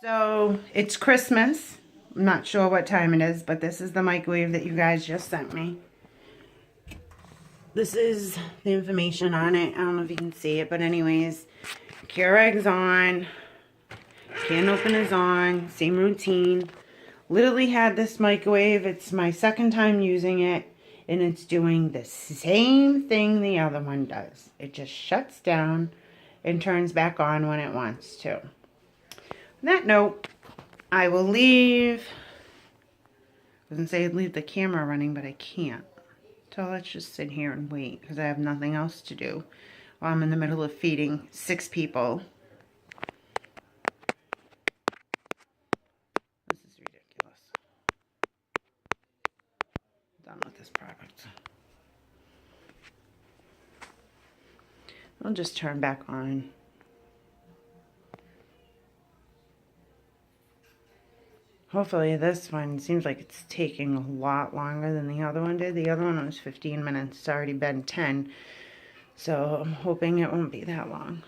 So it's Christmas. I'm not sure what time it is, but this is the microwave that you guys just sent me. This is the information on it. I don't know if you can see it, but anyways, Keurig's on. Can opener's on. Same routine. Literally had this microwave. It's my second time using it, and it's doing the same thing the other one does. It just shuts down and turns back on when it wants to. On that note, I will leave. I was going to say I'd leave the camera running, but I can't. So let's just sit here and wait because I have nothing else to do while I'm in the middle of feeding 6 people. This is ridiculous. Done with this product. I'll just turn back on. Hopefully this one seems like it's taking a lot longer than the other one did. The other one was 15 minutes. It's already been 10. So I'm hoping it won't be that long.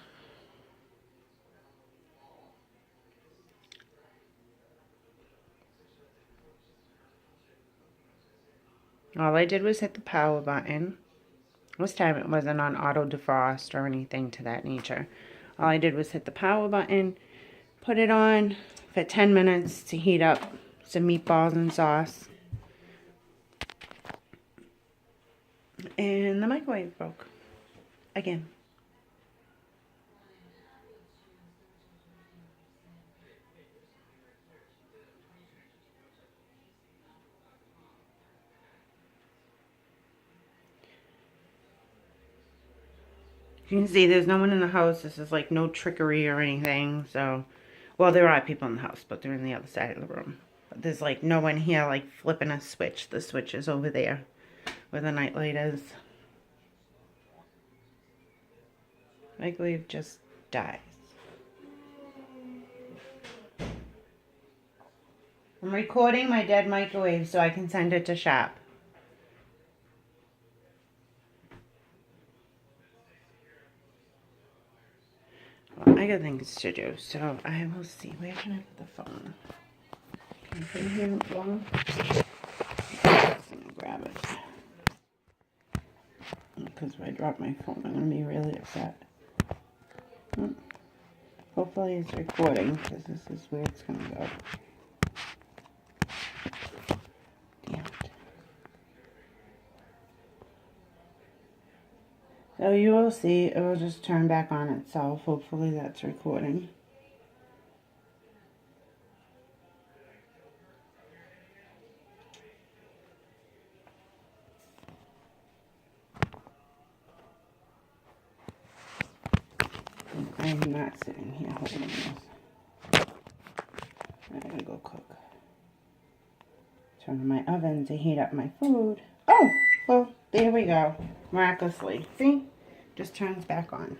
All I did was hit the power button. This time it wasn't on auto defrost or anything to that nature. All I did was hit the power button, put it on for 10 minutes to heat up some meatballs and sauce. And the microwave broke. Again. You can see there's no one in the house. This is like no trickery or anything. So, well, there are people in the house, but they're in the other side of the room. But there's like no one here like flipping a switch. The switch is over there where the nightlight is. Microwave just dies. I'm recording my dead microwave so I can send it to shop. Well, I got things to do, so I will see. Where can I put the phone? Can I put it here in the phone? I'm gonna grab it. Because if I drop my phone, I'm gonna be really upset. Hopefully it's recording, because this is where it's gonna go. Damn it. So you will see, it will just turn back on itself. Hopefully that's recording. I'm not sitting here holding this. I gotta go cook. Turn on my oven to heat up my food. Oh, well, there we go. Miraculously. See? Just turns back on.